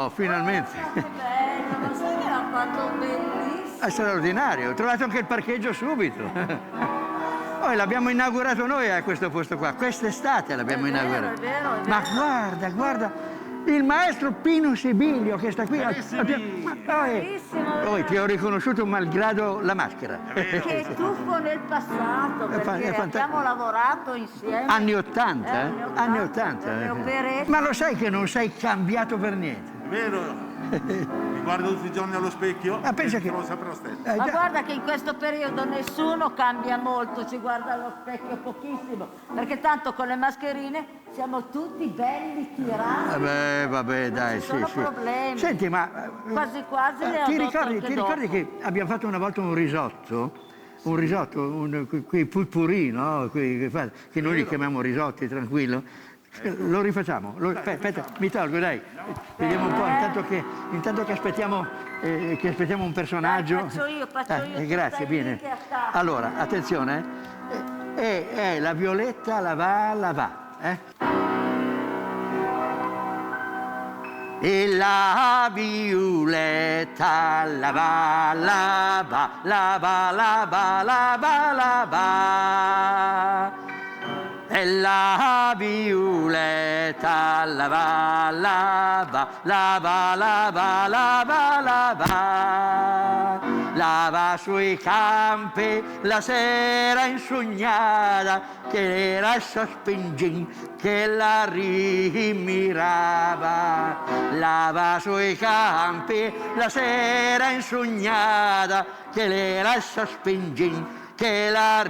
Oh, finalmente. Che bello, ma sai che l'hanno fatto bellissimo? È straordinario, ho trovato anche il parcheggio subito. Poi l'abbiamo inaugurato noi a questo posto qua, quest'estate l'abbiamo inaugurato. È vero, è vero. Ma guarda, il maestro Pino Sibilio che sta qui. Poi ti ho riconosciuto malgrado la maschera. Che tuffo nel passato, perché abbiamo lavorato insieme. Anni 80, Anni 80. Le operette. Ma lo sai che non sei cambiato per niente? È vero. Mi guardo tutti i giorni allo specchio Ma pensa e che- sono sempre lo stesso. Ma guarda che in questo periodo nessuno cambia molto, ci guarda allo specchio pochissimo, perché tanto con le mascherine siamo tutti belli tirati. Vabbè, dai, Non ci sono sì. problemi. Senti, ma Quasi quasi le ti adotto anche ricordi dopo. che abbiamo fatto una volta un risotto? Quei putpurì, no? Che noi li chiamiamo risotti, tranquillo. Lo rifacciamo. Aspetta, mi tolgo, dai. Vediamo un po', intanto che aspettiamo un personaggio. Dai, faccio io, tu Grazie, stai bene. lì che attacchi. Allora, attenzione. La Violetta la va. E la Violetta la va. E la Violetta la va sui campi la sera insognata che era il sospingin che la rimirava. Lava sui campi la sera insognata che era il sospingin che la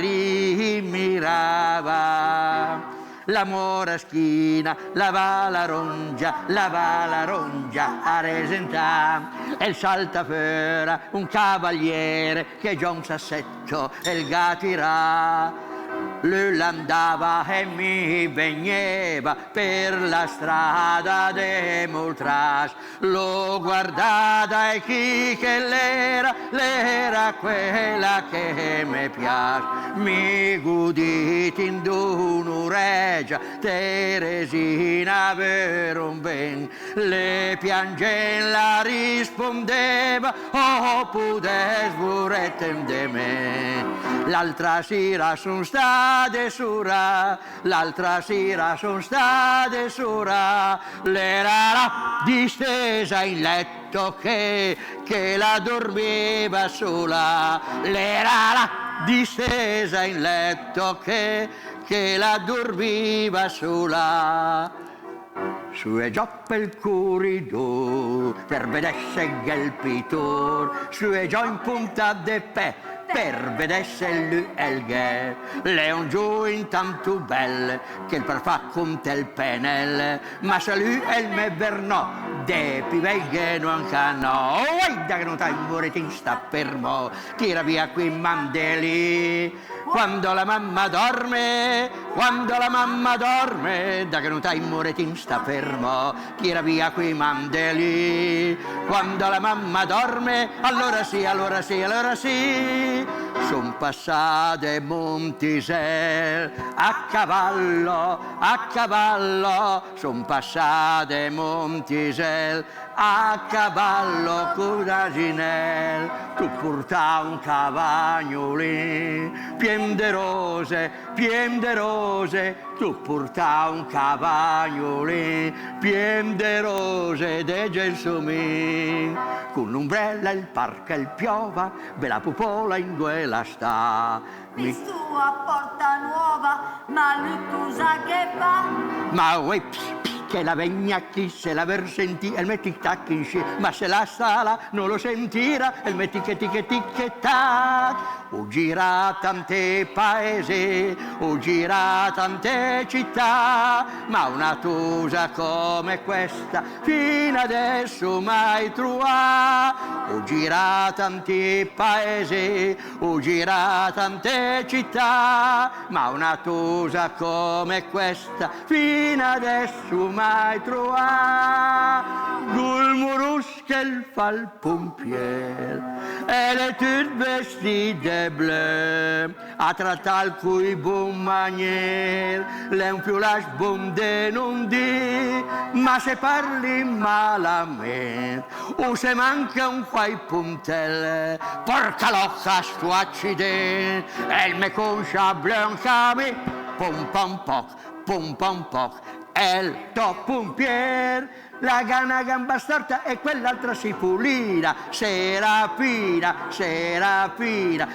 rimirava. La moraschina lava la rongia a resentà. E il saltafera un cavaliere che già un sassetto e il gatirà. Lui andava e mi vegneva per la strada de Moltras. L'ho guardata e chi che l'era quella che mi piace. Mi guditi in un'uregia, Teresina vero un ben. Le piangen la rispondeva, oh pudes vuretem de me. L'altra sera son state sura, l'era là distesa in letto che la dormiva sola, l'era là distesa in letto che la dormiva sola. Su e già per il corridor, per vedesse il pittore, su e già in punta de pe, per vedesse lui e il ghe. Le un giù intanto belle, che per fa conte il penel, ma se lui e il me vernò, de piveghe non canò. Guarda che non t'hai un moretin sta fermo, tira via qui mandeli. Quando la mamma dorme, da che non t'hai un moretin sta fermo, tira via qui mandeli. Quando la mamma dorme, allora sì, son passate Montisel a cavallo, son passate Montisel a cavallo con l'asinel. Tu porta un cavagnolin pien de rose, tu porta un cavagnolin pien de rose de gelsommin. Con l'ombrella il parca il piova, bella popola in due la sta. Mi sua porta nuova, ma lui cosa che fa? Ma uè, che la vegna chi se la ver sentì, e il metti tac in sci, ma se la sala non lo sentirà, e il metti che tac. Ho girato tante paesi, ho girato tante città, ma una cosa come questa fino adesso mai trovata. Ho girato tanti paesi, ho girato tante città, ma una cosa come questa fino adesso mai trovata. Gulmuruschi qu'elle fa le pompier. Elle est toute vestée de bleu, a tratta il cui bon manière, l'infiulage bon denondé, ma se parli malament, o se manca un quai puntel, porca l'occa sto accident, elle me concha blancame, pom pom poc, el top pompier, la gana gamba storta e quell'altra si pulina, Serafina,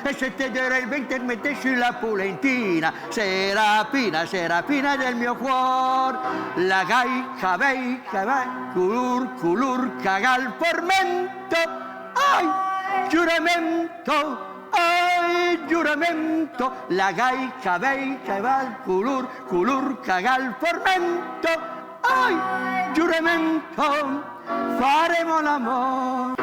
e se te darei il vento mettesci la pulentina, Serafina del mio cuor, la gaica vai, culur cagal pormento, ai, giuramento, la gaica va al culur cagal pormento, ai, giuramento, faremo l'amore.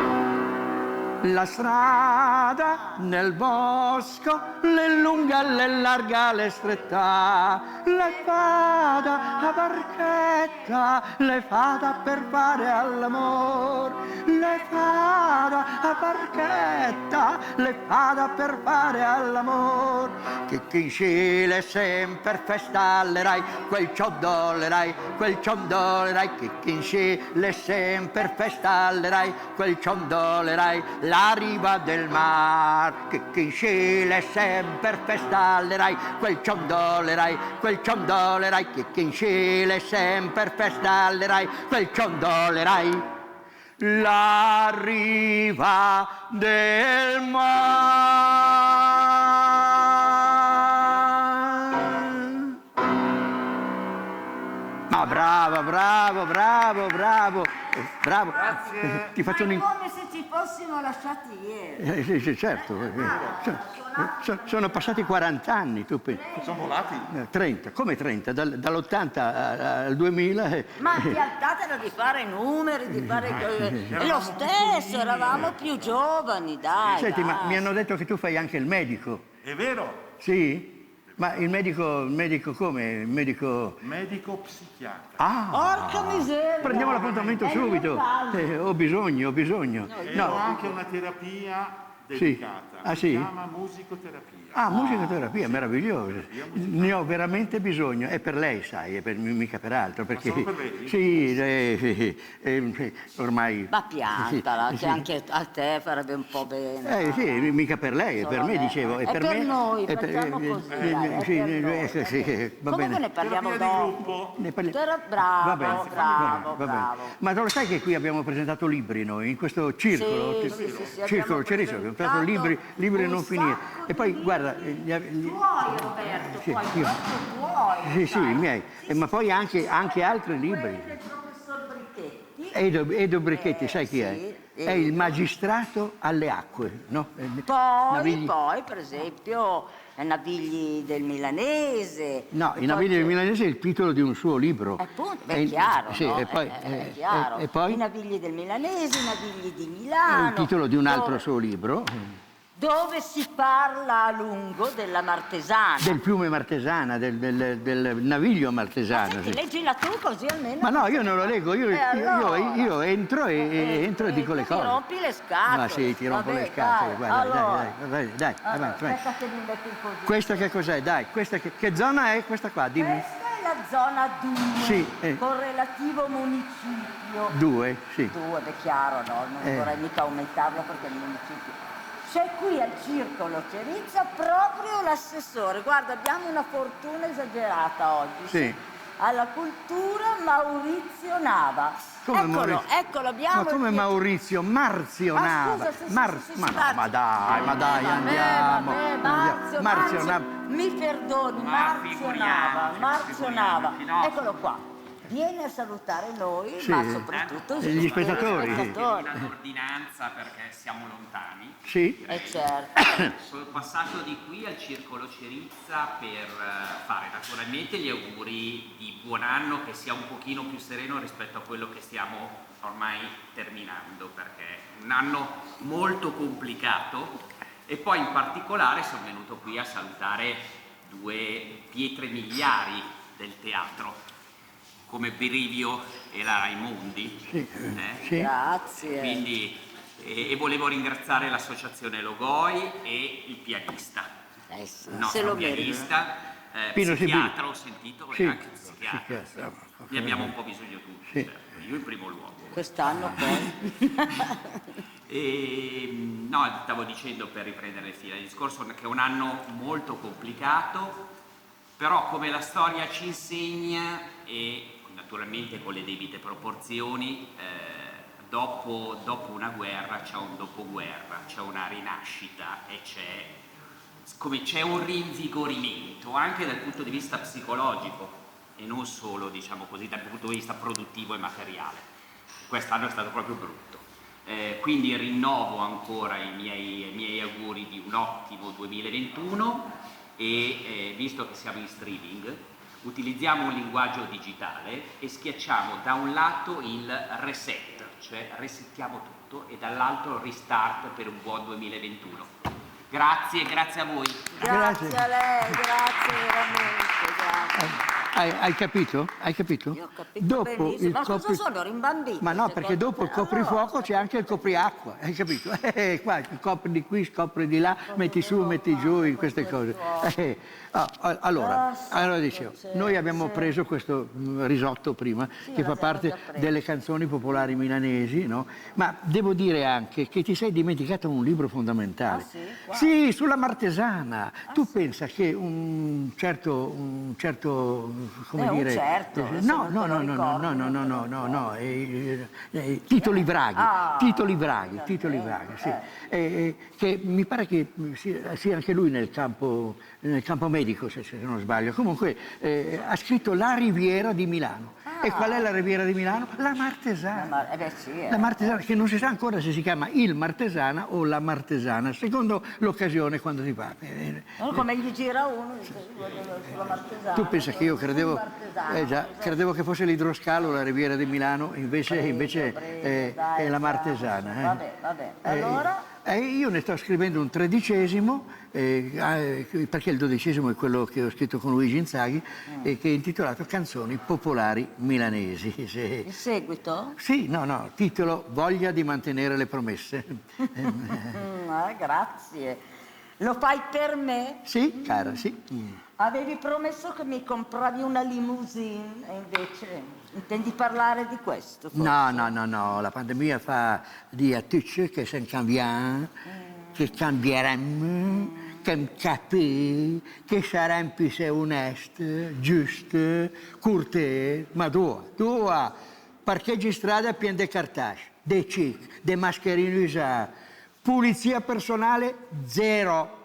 La strada nel bosco, l'è lunga, l'è larga, l'è stretta, le fada a barchetta, le fada per fare all'amor, le fada a barchetta, le fada per fare all'amor, che in scile sempre festallerai, quel ciondollerai, che in scile sempre festallerai, quel ciondollerai, la riva del mar, che in scile sempre festallerai, quel ciondollerai, che in scile sempre festallerai, quel ciondollerai, la riva del mar. Ma bravo. Grazie. Ti faccio un come se ci fossimo lasciati ieri. sì, certo. Sono passati 40 anni, tu pensi. Sono volati? 30, come 30? Dall'80 al 2000. Ma piantatelo di fare numeri, di fare è lo stesso, eravamo più giovani, dai. Senti, ma dai. mi hanno detto che tu fai anche il medico. È vero? Sì? Ma il medico come? Il medico... Medico psichiatra. Ah! Porca miseria! Prendiamo l'appuntamento È subito. Ho bisogno. Ho anche una terapia dedicata. Ah, sì? Si chiama musicoterapia. Ah, musicoterapia, meraviglioso. Ne ho veramente bisogno. È per lei, sai, è mica per altro. Perché, solo per lei? Sì, ormai... Ma piantala, sì, che anche a te farebbe un po' bene. Sì, mica per lei, è per me, dicevo. È per me, noi, facciamo così, dai, è sì, per noi. sì, va Comunque bene. ne parliamo Terapia di dopo. gruppo. Ne parli- Bravo, Va bene, bravo. va bene. Ma lo sai che qui abbiamo presentato libri noi, in questo circolo? Sì, Circolo abbiamo Ceriso, abbiamo presentato libri non finire. E poi, guarda... Tuoi, Roberto, Sì, poi io. proprio tuoi. Sì, i miei. Ma poi anche altri libri. Del professor Brichetti. Edo Brichetti, sai chi è? Sì, È il magistrato alle acque, no? Poi, per esempio, Navigli del Milanese. No, I Navigli del Milanese è il titolo di un suo libro. Appunto, è chiaro, sì, no? e poi, è chiaro. e poi I Navigli del Milanese, I Navigli di è Milano. il titolo di un altro dove- suo libro, Dove si parla a lungo della Martesana. del fiume Martesana, del naviglio Martesano. Senti, Sì. leggila tu così almeno. Ma no, io non lo leggo, io entro e dico le cose. Ti rompi le scatole. Ma sì, ti rompo Vabbè, le scatole, dai, guarda, allora. dai, Allora, avanti. aspetta che mi metto in posizione. Questa che cos'è? Dai, questa che zona è questa qua? Dimmi. Questa è la zona 2, Sì, con relativo municipio. 2, sì. 2, è chiaro, no? Non vorrei mica aumentarlo perché il municipio. C'è qui al Circolo Cerizza proprio l'assessore. Guarda, abbiamo una fortuna esagerata oggi. Sì. Alla cultura Maurizio Nava. Come Eccolo, Maurizio? eccolo, abbiamo. Ma come il- Maurizio? Marzio Nava. scusa, sì, Ma no, Marzio. ma dai, andiamo. Vabbè, Andiamo. Marzio Nava. Mi perdoni, Marzio Nava. Eccolo qua. Viene a salutare noi, Sì. ma soprattutto Gli spettatori. L'ordinanza perché siamo lontani. Sì. certo. Sono passato di qui al Circolo Cerizza per fare naturalmente gli auguri di buon anno, che sia un pochino più sereno rispetto a quello che stiamo ormai terminando, perché è un anno molto complicato, e poi in particolare sono venuto qui a salutare due pietre miliari del teatro. come Brivio e la Raimondi. Sì, sì. Grazie. Quindi, e volevo ringraziare l'associazione Logoi e il pianista, Sì, il se nostro lo merita. pianista, Pino psichiatra ho sentito, Sì, e anche psichiatra. psichiatra. Ne abbiamo un po' bisogno tutti, Sì. certo. Io in primo luogo. Quest'anno poi. No, stavo dicendo, per riprendere il filo del discorso, che è un anno molto complicato, però come la storia ci insegna, e naturalmente con le debite proporzioni, dopo una guerra c'è un dopoguerra, c'è una rinascita e c'è un rinvigorimento anche dal punto di vista psicologico e non solo, diciamo così, dal punto di vista produttivo e materiale. Quest'anno è stato proprio brutto. Quindi rinnovo ancora i miei auguri di un ottimo 2021 e visto che siamo in streaming, utilizziamo un linguaggio digitale e schiacciamo da un lato il reset, cioè resettiamo tutto, e dall'altro il restart per un buon 2021. Grazie a voi. Grazie a lei, grazie veramente, grazie. Hai capito? Hai capito? Io ho capito benissimo. Ma cosa sono rimbambito? Ma no, perché dopo il coprifuoco c'è anche il copriacqua, hai capito? Qua copri di qui, scopri di là, metti su, metti giù, in queste cose. Allora dicevo, noi abbiamo preso questo risotto prima, che fa parte delle canzoni popolari milanesi, no? Ma devo dire anche che ti sei dimenticato un libro fondamentale. Sì, sulla Martesana. Tu pensa che un certo come dire, no, Tito Livraghi, sì. Che mi pare che sia anche lui nel campo medico, se non sbaglio. Comunque ha scritto La Riviera di Milano. E qual è la Riviera di Milano? La Martesana. La Martesana, che non si sa ancora se si chiama il Martesana o la Martesana, secondo l'occasione quando ti va. Come gli gira uno, sulla Martesana. Tu pensa che io credevo che fosse l'idroscalo la Riviera di Milano, invece è la Martesana. Vabbè. Allora? Io ne sto scrivendo un 13°, perché il 12° è quello che ho scritto con Luigi Inzaghi, che è intitolato Canzoni popolari milanesi. Il seguito? Sì, no, titolo Voglia di mantenere le promesse. Grazie. Lo fai per me? Sì, cara, sì. Avevi promesso che mi compravi una limousine e invece intendi parlare di questo? Forse? No, la pandemia fa dire a tutti che se cambierà, che cambieremo, che capì, che saremo più onesti, giusti, curtesi, ma due, parcheggi in strada pieni di cartacei, dei cic, dei mascherini usati, pulizia personale zero.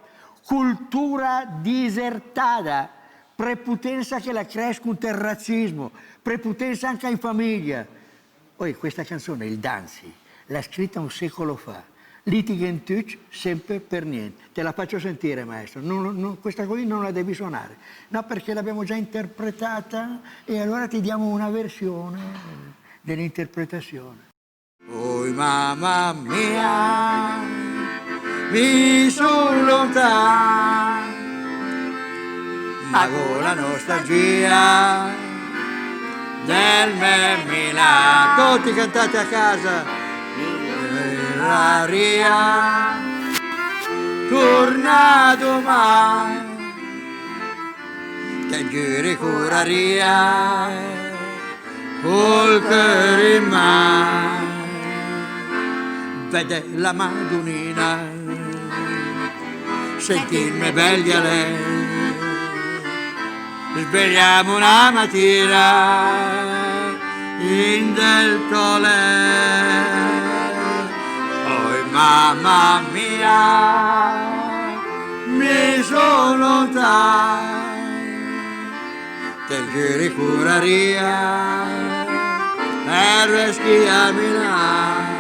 Cultura disertada, prepotenza che la cresca un terrazzismo, prepotenza anche in famiglia. Poi questa canzone, il Danzi, l'ha scritta un secolo fa. Litighen tutti, sempre per niente. Te la faccio sentire, maestro. Questa qui non la devi suonare. No, perché l'abbiamo già interpretata e allora ti diamo una versione dell'interpretazione. Oh, mamma mia! Mi sono lontano, ma con la nostalgia del me Milano. Tutti cantate a casa. L'aria torna domani, che giri curaria col cuore in mano. Vede la Madonnina, sentirmi belli a lei, svegliamo una mattina in del tolè, poi mamma mia mi sono lontano, te giri curaria per reschiare a Milano.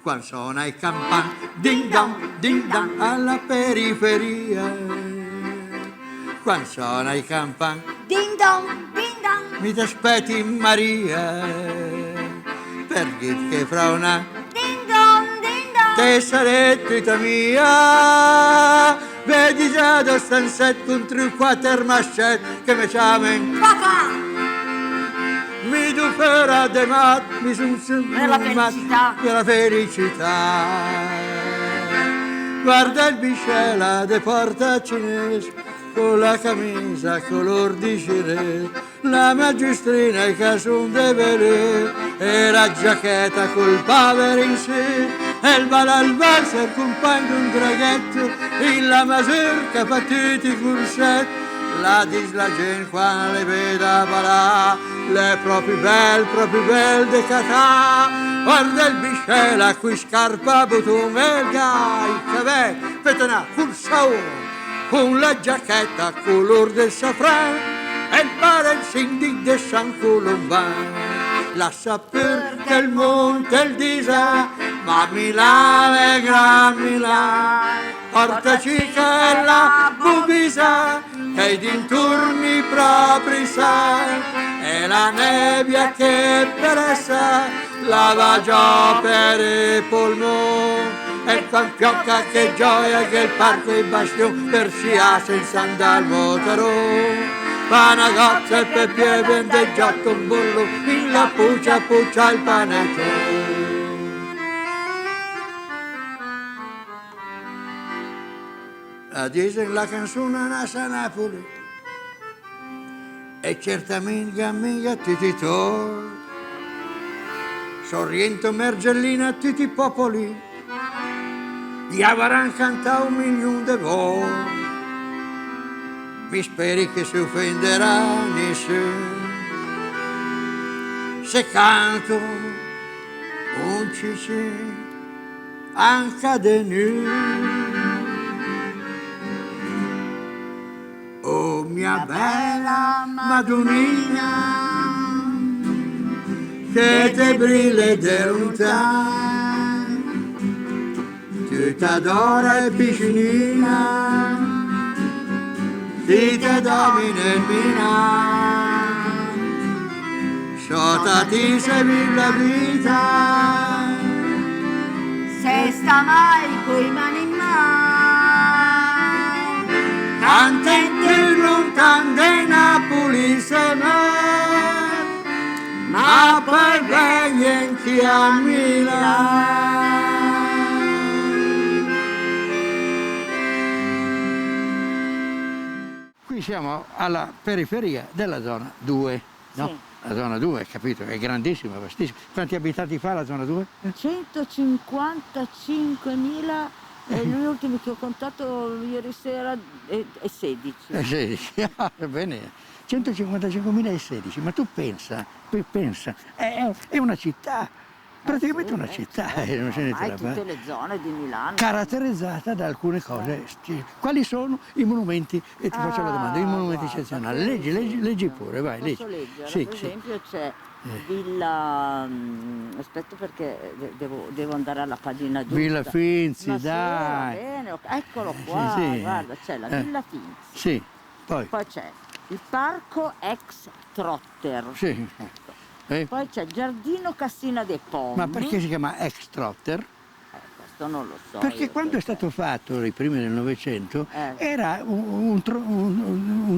Quando suona i campani, ding dong, alla periferia. Quando suona i campani, ding dong, mi t'aspetti Maria, per dire che fra una ding dong, te sarei tutta mia. Vedi già da stanzette contro il quatermascet che mi chiamano papà. mi duferà de mat, mi son Nella felicità. nella felicità. Guarda il biscella de porta cinese, con la camisa color di cirè, la magistrina e casun de velè, e la giacchetta col povero in sé, e il bal al valzer compagno d'un draghetto, e la masurca patiti curset, la dis la gente quando le veda balà, le proprio bel de catà. Guarda il biscella qui scarpa butum e il gai, che ve, petona, cursaone, con la giacchetta color del safran e il pare il sindic de San Colomban. La saper che il monte il disa, ma Milano è gran Milano, portaci che la bubisa, che i dintorni propri sa, e la nebbia che peressa, lava già per i polmoni. E quan fiocca che gioia che il parco e il bastione per scia senza andare al motorone. Panagozza e per piede vendeggiato un bollo, in la puccia il panettone. La dice la canzone nasa a Napoli e certamente amica titito, Sorrento Mergellina a tutti i popoli, gli avranno cantato 1.000.000 de volte. Mi speri che si offenderà nessuno se canto un cicì anche de nu. Oh mia bella Madonnina, che te brille de lontano, tu t'adora e piscinina, ti te domina il mina, sotto ti se vive la vita, Se sta mai coi mani in mano, cantante lontano de Napoli se ma poi vengi a Milano. Qui siamo alla periferia della zona 2, no? Sì. La zona 2, capito? È grandissima, vastissima. Quanti abitanti fa la zona 2? 155.000 e gli ultimi che ho contato ieri sera è 16. 16, bene. 155.016, ma tu pensa, è una città, praticamente sì, una città, non c'è niente ormai da fare. tutte le zone di Milano. Caratterizzata da alcune cose. Quali sono i monumenti? E ti faccio la domanda, i monumenti guarda, eccezionali. per Leggi pure, vai, Posso leggi. leggere? Sì, Per sì. esempio c'è Villa... aspetta perché devo andare alla pagina giusta. Villa Finzi, Ma sì, va dai. bene, ok. Eccolo qua, sì. guarda, c'è la Villa Finzi. Sì, poi. Poi c'è il parco ex Trotter. Sì. Poi c'è Giardino Cassina dei Pom. Ma perché si chiama ex Trotter? Questo non lo so. Perché io quando è stato fatto, nei primi del Novecento, era un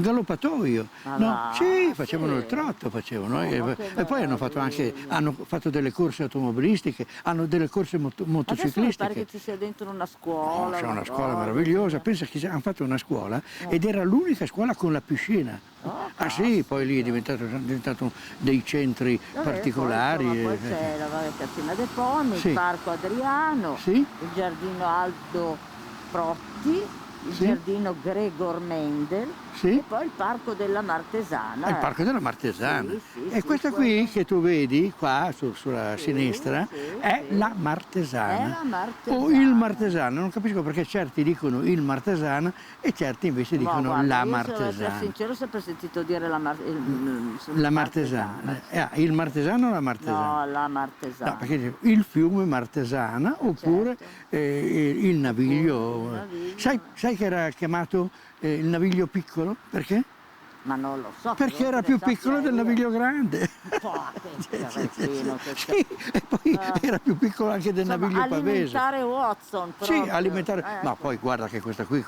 galoppatoio. Ma No? va, Sì, sì. facevano il trotto, facevano. Oh, ma E che poi hanno fatto anche bello. hanno fatto delle corse automobilistiche, hanno delle corse Adesso mi pare che motociclistiche. ci sia dentro una scuola. C'è una una scuola cosa. meravigliosa, pensa che hanno fatto una scuola ed era l'unica scuola con la piscina. Oh, Ah sì, poi lì è diventato dei centri Vabbè, particolari. Poi c'è la Cassina dei Pomi, Sì. il Parco Adriano, Sì. il Giardino Aldo Protti, il Sì. Giardino Gregor Mendel Sì. e poi il Parco della Martesana. Il Parco della Martesana. Sì, sì, E sì, questa quello. qui che tu vedi qua sulla sinistra sì, è sì. la Martesana. È la Martesana. O il Martesana, non capisco perché certi dicono il Martesana e certi invece Ma dicono guarda, la io, se devo essere Martesana. sincero, ho sempre sentito dire la La Martesana. Il Martesano o la Martesana? No, la Martesana. No, perché il fiume Martesana oppure Certo. il naviglio. Il naviglio. Sai che era chiamato il naviglio piccolo? Perché? Ma non lo so. Perché devo era essere più piccolo del sappia io. naviglio grande. Cretino che Sì, e poi era più piccolo anche del Insomma, naviglio pavese. alimentare Watson proprio. Sì, alimentare. Ma poi guarda che questa qui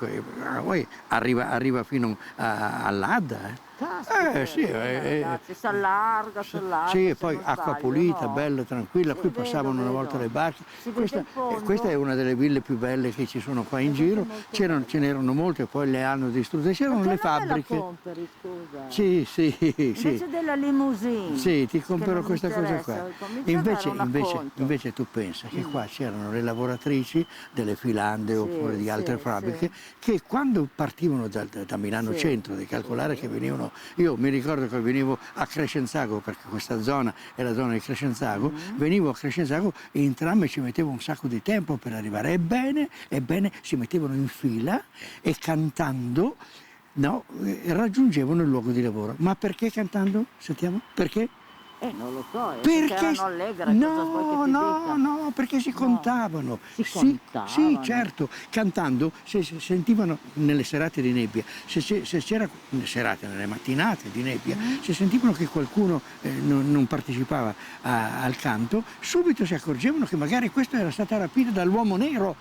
poi arriva fino all'Adda. fantastiche. Sì, ragazzi, si allarga, sì, se e poi non acqua sbaglio, pulita, no? bella, tranquilla. Sì, Qui passavano una volta vedo. le barche. Si vede il fondo. Questa è una delle ville più belle che ci sono qua in Questa è giro. molto Ce n'erano molte, poi le hanno distrutte. C'erano Perché le non me la fabbriche. compri, scusa? Sì, sì, Invece sì. della limousine. Sì, ti che compro non mi questa cosa interessa, qua. comincia a dare un acconto. Invece tu pensa che qua c'erano le lavoratrici delle Filande Sì, oppure di altre sì, fabbriche che quando partivano da Milano Sì, Centro, devi calcolare che venivano, io mi ricordo che venivo a Crescenzago, perché questa zona è la zona di Crescenzago, venivo a Crescenzago e in tram ci mettevo un sacco di tempo per arrivare. Ebbene, si mettevano in fila e cantando. No, raggiungevano il luogo di lavoro. Ma perché cantando? Sentiamo? Perché? non lo so, Perché? erano allegre, cosa vuoi che ti dica? No, perché si No. contavano. Si Sì, contavano? certo, cantando, se sentivano nelle serate di nebbia, se c'era nelle serate, nelle mattinate di nebbia, se sentivano che qualcuno non partecipava al canto, subito si accorgevano che magari questo era stata rapita dall'uomo nero.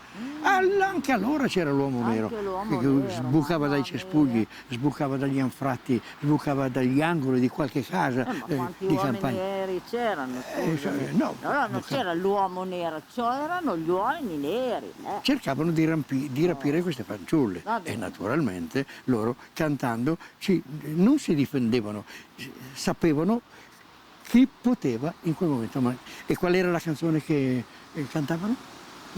Anche allora c'era l'uomo Anche nero l'uomo che nero, sbucava mamma dai mia. cespugli, sbucava dagli anfratti, sbucava dagli angoli di qualche casa Ma quanti di uomini campagna. neri c'erano? Scusami. No, Allora non c'era l'uomo nero, c'erano gli uomini neri. cercavano di rapire queste fanciulle Va e bene. naturalmente loro cantando non si difendevano, sapevano chi poteva in quel momento. E qual era la canzone che cantavano?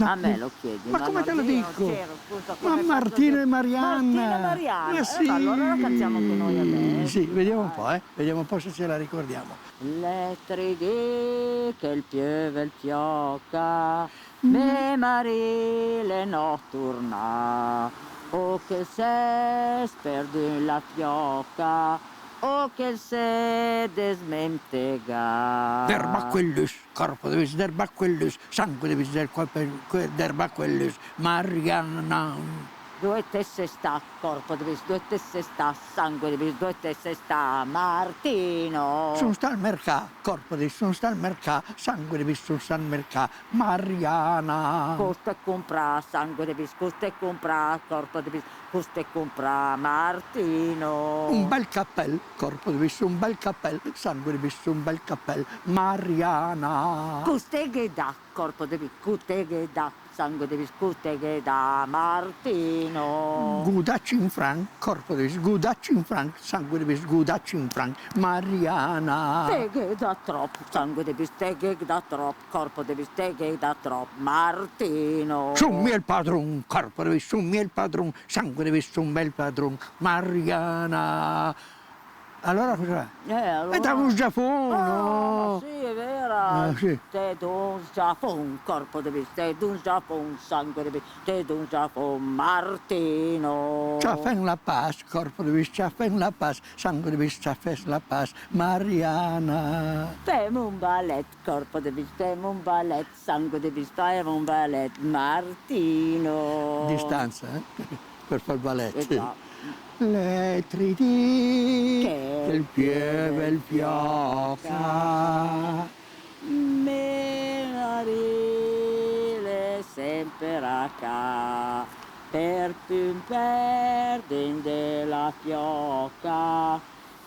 A me lo chiedi, Ma come te lo io non dico? c'ero, scusa, Ma come Martino faccio e Marianna. Martino e Marianna. Ma sì. Ma allora la cantiamo anche noi adesso. Sì, vediamo un po', vediamo un po' se ce la ricordiamo. L'etrighi che il pieve il fioca, me marile notturna, o che se sperdi la fioca, o che se desmentega. Derbaquellus, corpo devis derbaquellus, sangue devis derbaquellus, Marianna. Due tesse sta, corpo devi, due tesse sta, sangue devi, due tesse sta, Martino. Sono sta al mercato, corpo devis, sono sta al mercato, sangue devis, sono sta al mercato, Mariana. Costa e compra, sangue devi, costa e compra, corpo devi, costa e compra, Martino. Un bel cappello, corpo devis, un bel cappello, sangue devis, un bel cappello, Mariana. Custeghe da, corpo devi, custeghe da, sangue devi, custeghe da, Martino. Gudacci in franc, corpo devis, gudacci in franc, sangue devis, gudacci in franc, Mariana. Steghe da trop, sangue devi, steghe da trop, corpo devi, steghe da trop, Martino. Summi il padron, corpo devis, summi il padron, sangue devis, un bel padron, Mariana. Allora cosa? Allora... È da un Giappone, ma no? sì, è vero. Sì. Te d'un Giappone, corpo devi, te d'un Giappone, sangue devi, te d'un Giappone, Martino. Ciafen la paz, corpo devis, ciafen la paz, sangue devis, ciafes la paz, Mariana. Femo un ballet, corpo devi, femo un ballet, sangue devi, femo un ballet, Martino. Distanza, per far ballet. Esatto. L'etridi Che il pieve il fioca. Menarile sempre a ca, per più perdin della fioca,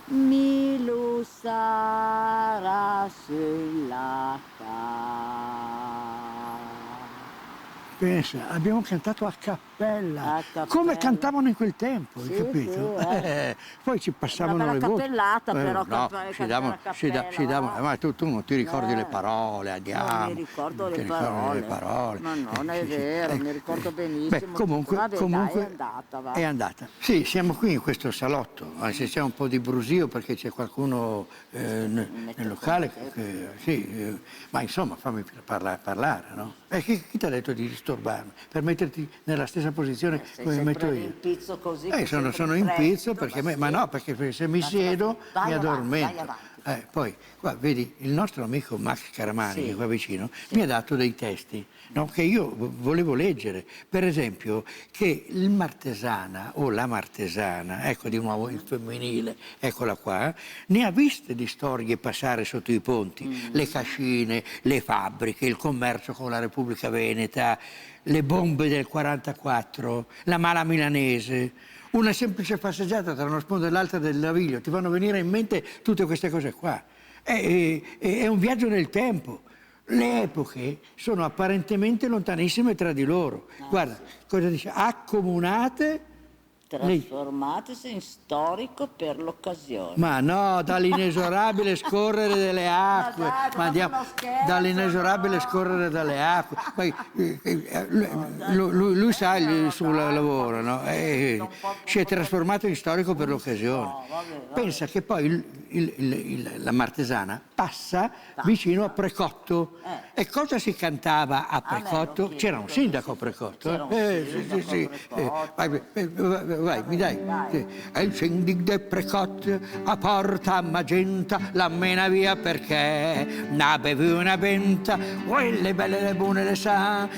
mi lo sarà sulla ca. Pensa, abbiamo cantato a cappella, A cappella. come cantavano in quel tempo, hai Sì, capito? sì, Poi ci passavano Una le bella voci. cappellata, però, No, cantare ci a davano, cappella, no? ma tu non ti ricordi le parole, Non andiamo. mi ricordo ti le ricordi parole. Ma non è Sì, sì. vero, mi ricordo benissimo. Beh, comunque, Vabbè, comunque dai, è andata, va. è andata. Sì, siamo qui in questo salotto, se c'è un po' di brusio perché c'è qualcuno nel locale, sì, ma insomma fammi parlare, no? E chi ti ha detto di disturbarmi? Per metterti nella stessa posizione Sei come mi metto sempre io? in pizzo così. che Sono sempre in freddo, pizzo perché ma no, perché se mi siedo vai mi avanti, addormento. vai avanti. Poi qua vedi il nostro amico Max Caramani, Sì. che è qua vicino, mi ha dato dei testi, no, che io volevo leggere. Per esempio che il Martesana o la Martesana, ecco di nuovo il femminile, eccola qua, ne ha viste di storie passare sotto i ponti, le cascine, le fabbriche, il commercio con la Repubblica Veneta, le bombe del 44, la mala milanese. Una semplice passeggiata tra uno sponda e l'altra del Naviglio, ti fanno venire in mente tutte queste cose qua. È un viaggio nel tempo. Le epoche sono apparentemente lontanissime tra di loro. Guarda, cosa dice? Accomunate... Trasformatesi in storico per l'occasione. Ma no, dall'inesorabile scorrere delle acque. Ma dai, uno scherzo, dall'inesorabile no. scorrere delle acque. Poi, lui sa il suo lavoro, no? Si è trasformato in storico per l'occasione. No, vabbè. Pensa che poi la Martesana passa vicino a Precotto. E cosa si cantava a Precotto? chiedo, C'era un sindaco a Precotto. C'era un Sì. Precotto. Vai, mi dai. Sì. E il sindic de Precot a porta magenta la mena via perché na bevi una venta, le belle le buone le san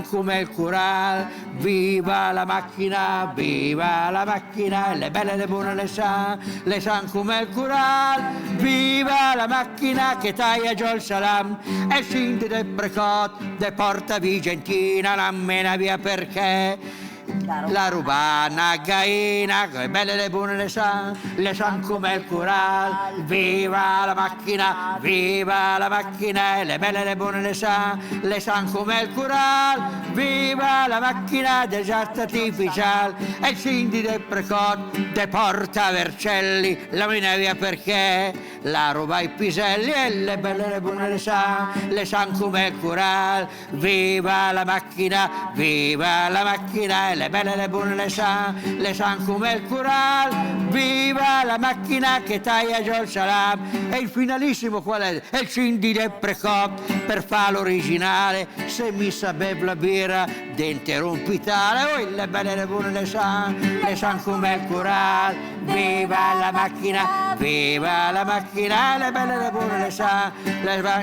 come il cural, viva la macchina, le belle le buone le san come il cural, viva la macchina che taglia giù il salam, e il sindic de Precot de porta vigentina la mena via perché la rubana gaina, che belle le buone le san come il cural, viva la macchina, e le belle le buone le san come il cural, viva la macchina del gas artificial, e il sindic del Precot de porta Vercelli, la mina via perché la ruba i piselli, e le belle le buone le san come il cural, viva la macchina, e le belle le buone le san come il cural, viva la macchina che taglia giù il salam. E il finalissimo qual è? È il sindic del Precot per farlo originale, se mi sa bev la birra dente rompitale, le belle le buone le san come il cural, viva la macchina, e le belle le buone le san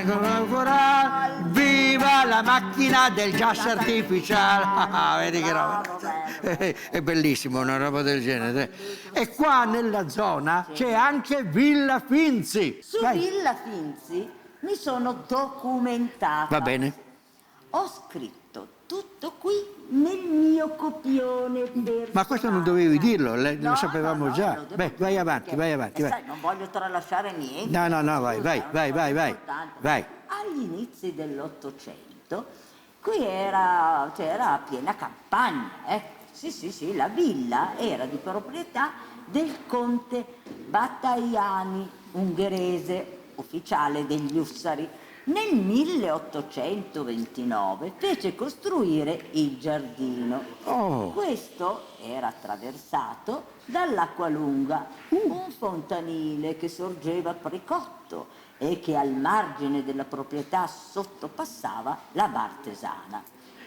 come il cural, viva la macchina del gas artificiale. Vedi che roba. È bellissimo una roba del genere. E qua nella zona c'è anche Villa Finzi. Su Vai. Villa Finzi mi sono documentata. Va bene. Ho scritto tutto qui nel mio copione personale. Ma questo non dovevi dirlo, lo No, sapevamo no, già. lo devo Beh, vai dire avanti, perché, vai. sai, non voglio tralasciare niente. No, vai. Vai. Agli inizi dell'Ottocento qui c'era piena campagna, ecco. Sì, la villa era di proprietà del conte Battaiani, ungherese, ufficiale degli Ussari. Nel 1829 fece costruire il giardino. Oh. Questo era attraversato dall'Acqualunga, un fontanile che sorgeva a Precotto e che al margine della proprietà sottopassava la Martesana.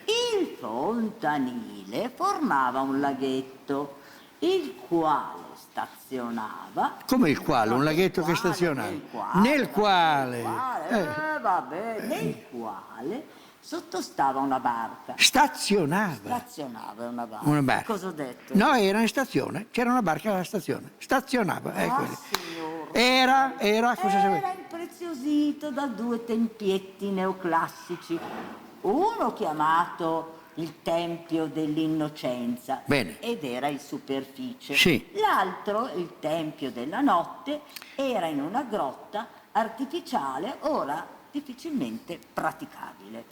Il fontanile formava un laghetto, il quale stazionava... Come il quale? Un laghetto che stazionava? Nel quale sottostava una barca. Stazionava Una barca. una barca. Cosa ho detto? No, era in stazione, c'era una barca alla stazione. Stazionava, quello. Signore. Era, cosa Era sapeva? impreziosito da due tempietti neoclassici, uno chiamato il Tempio dell'Innocenza, Bene. ed era in superficie. Sì. L'altro, il Tempio della Notte, era in una grotta artificiale, ora difficilmente praticabile.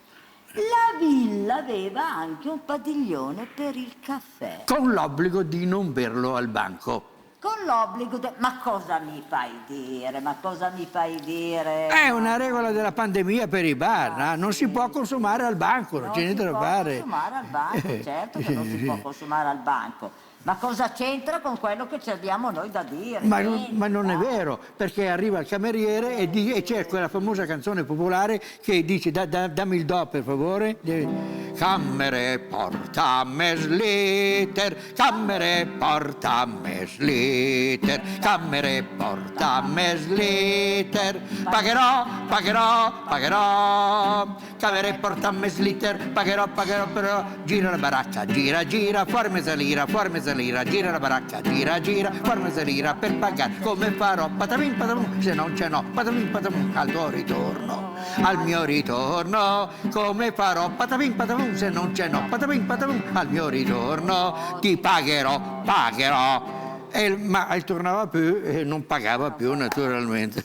La villa aveva anche un padiglione per il caffè. Con l'obbligo di non berlo al banco. Con l'obbligo Ma cosa mi fai dire? È una regola della pandemia per i bar, no? Non si può consumare al banco, non c'è niente da fare. Non si può consumare al banco, certo che non si può consumare al banco. Ma cosa c'entra con quello che ci abbiamo noi da dire? Ma non è vero, perché arriva il cameriere e c'è quella famosa canzone popolare che dice dammi il do per favore. Cammere porta mesliter, cammere porta mesliter, cammere porta mesliter, pagherò, camere porta mesliter, pagherò, però, gira la baracca, gira, fuori mezza lira, gira la baracca, gira, fuori mezza lira per pagare, come farò, patamin, se non c'è no, patamin, al tuo ritorno. al mio ritorno, come farò? Patavim, patavum, se non c'è no, patavim, patavum, al mio ritorno ti pagherò, pagherò. Ma tornava più e non pagava più naturalmente.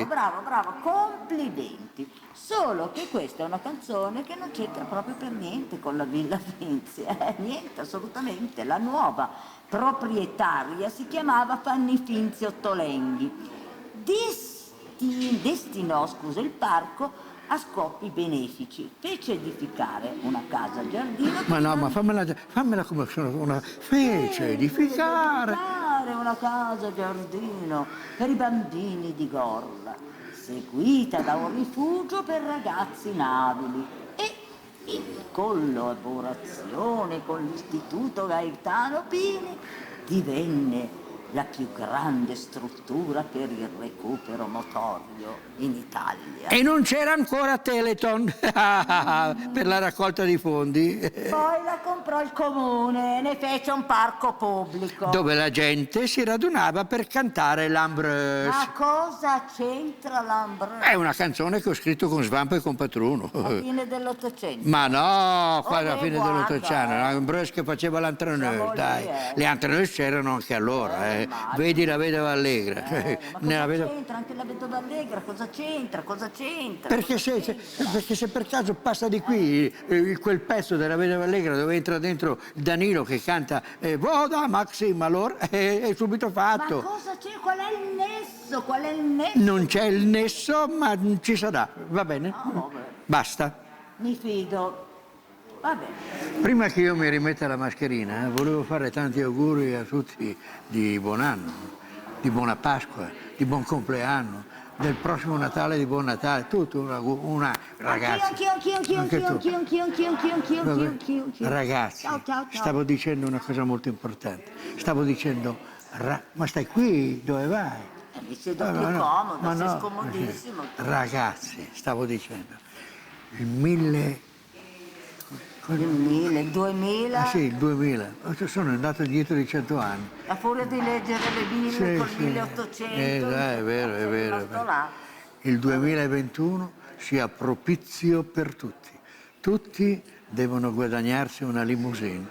Bravo, complimenti. Solo che questa è una canzone che non c'entra proprio per niente con la Villa Venezia, niente, assolutamente. La nuova proprietaria si chiamava Fanny Finzio Tolenghi. Destinò il parco a scopi benefici. Fece edificare una casa giardino. Ma no, ma fammela come una fece edificare. Una casa giardino per i bambini di Gorla, seguita da un rifugio per ragazzi inabili e in collaborazione con l'Istituto Gaetano Pini divenne la più grande struttura per il recupero motorio in Italia. E non c'era ancora Teleton per la raccolta di fondi. Poi la comprò il comune e ne fece un parco pubblico. Dove la gente si radunava per cantare l'Ambreuse. Ma cosa c'entra l'Ambreuse? È una canzone che ho scritto con Svampo e con Patruno. Alla fine dell'Ottocento. Ma no, qua alla fine guarda, dell'Ottocento, l'Ambreuse che faceva l'Entraîneur, dai. Le Entraîneur c'erano anche allora, Vedi la Vedova Allegra. Ma cosa c'entra anche la Vedova Allegra? Cosa c'entra? Perché se per caso passa di qui quel pezzo della Vedova Allegra dove entra dentro Danilo che canta Voda Maxim, allora è subito fatto. Ma cosa c'è? Qual è il nesso? Non c'è il nesso, ma ci sarà, va bene? Basta. Mi fido. Va bene. Prima che io mi rimetta la mascherina, volevo fare tanti auguri a tutti di buon anno, di buona Pasqua, di buon compleanno, del prossimo Natale di buon Natale, tutto una ragazzi. Anch'io. Ragazzi, Ciao. stavo dicendo una cosa molto importante. Stavo dicendo, ma stai qui? Dove vai? Mi siedo più comodo, sei no. scomodissimo. Ragazzi, stavo dicendo, il 2000. Ah sì, il 2000. Sono andato indietro di 100 anni. A furia di leggere le ville col 1800. È vero. Là. Il 2021 sia propizio per tutti. Tutti devono guadagnarsi una limousine.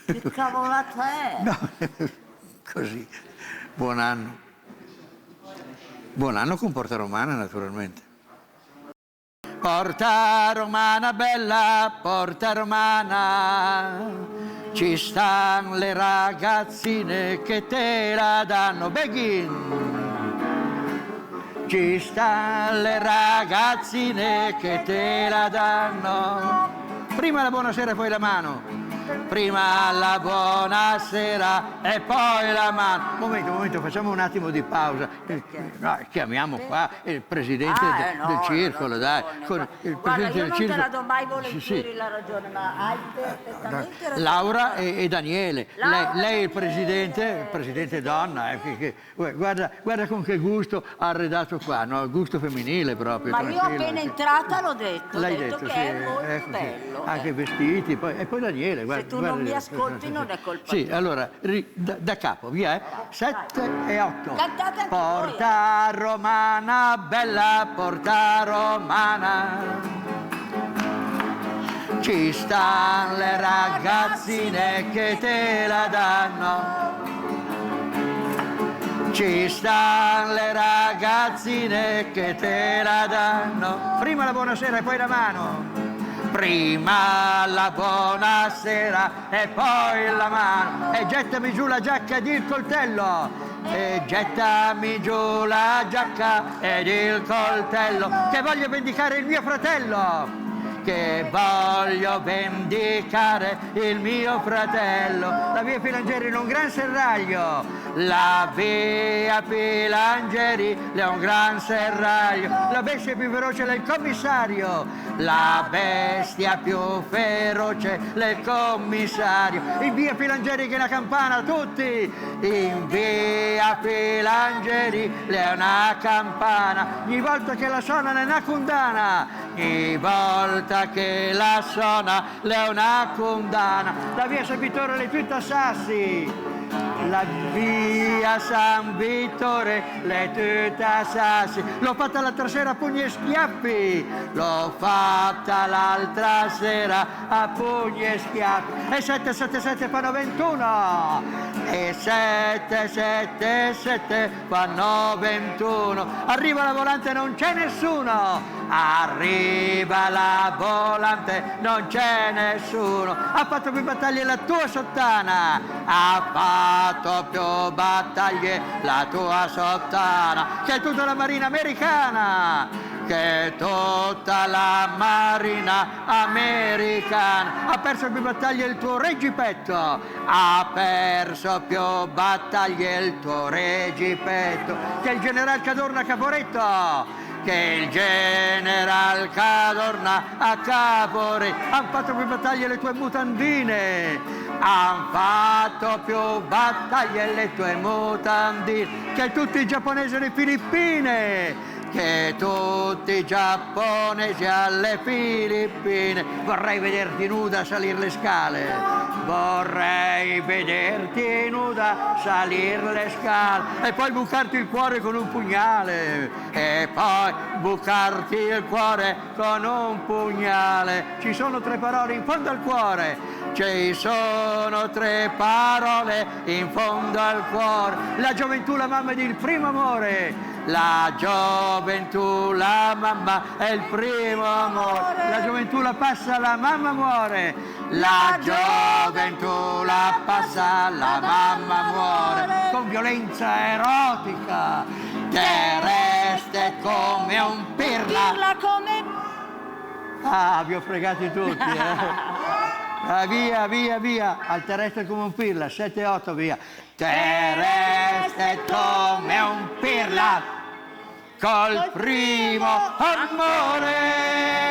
Che cavolata è? No, così. Buon anno. Buon anno con Porta Romana, naturalmente. Porta Romana bella, Porta Romana, ci stanno le ragazzine che te la danno. Begin! Ci stanno le ragazzine che te la danno. Prima la buonasera e poi la mano. Prima la buonasera e poi la mano. Momento, facciamo un attimo di pausa. Chiamiamo qua il presidente del circolo, dai. Il guarda, io non te la do mai volentieri la ragione, ma hai perfettamente ragione. Laura e Daniele. Lei è il presidente donna. Guarda con che gusto ha arredato qua, no? Gusto femminile proprio. Ma io appena entrata l'ho detto, L'hai ho detto che sì, è molto sì. bello. Anche i vestiti, e poi Daniele. Se tu non mi ascolti non è colpa Sì, tua. allora, da capo, via, 7 e 8. Cantate anche Porta Romana, bella Porta Romana, ci stanno le ragazzine che te la danno. Ci stanno le ragazzine che te la danno. Prima la buonasera e poi la mano. Prima la buonasera e poi la mano. E gettami giù la giacca ed il coltello. E gettami giù la giacca ed il coltello. Che voglio vendicare il mio fratello. Che voglio vendicare il mio fratello. La via Filangeri è un gran serraglio. La via Filangeri è un gran serraglio. La bestia più veloce è il commissario. La bestia più feroce è il commissario. In via Filangeri che è una campana, tutti. In via Filangeri è una campana. Ogni volta che la suona è una cundana. Ogni volta che la suona è una cundana. La via San Vittore è tutta Sassi. la via San Vittore, le tute sassi. L'ho fatta l'altra sera a pugni e schiaffi, l'ho fatta l'altra sera a pugni e schiaffi. E 7, 7, 7 fanno 21, e 7, 7, 7 fanno 21. Arriva la volante, non c'è nessuno, arriva la volante, non c'è nessuno. Ha fatto più battaglie la tua sottana, ha fatto più battaglie la tua sottana, che tutta la marina americana, che tutta la marina americana. Ha perso più battaglie il tuo reggipetto, ha perso più battaglie il tuo reggipetto, che il general Cadorna Caporetto, che il general Cadorna a Capore. Han fatto più battaglie le tue mutandine, han fatto più battaglie le tue mutandine, che tutti i giapponesi alle Filippine, che tutti i giapponesi alle Filippine. Vorrei vederti nuda salire le scale, vorrei vederti nuda salire le scale, e poi bucarti il cuore con un pugnale, e poi bucarti il cuore con un pugnale. Ci sono 3 parole in fondo al cuore, ci sono 3 parole in fondo al cuore. La gioventù, la mamma ed il primo amore. La gioventù, la mamma è il primo amore. La gioventù la passa, la mamma muore. La gioventù la passa, la mamma muore. Con violenza erotica terrestre come un pirla. Pirla come... Ah, vi ho fregati tutti, via, via, via. Al terrestre come un pirla, 7 8, via. Terrestre come un pirla, col primo amore.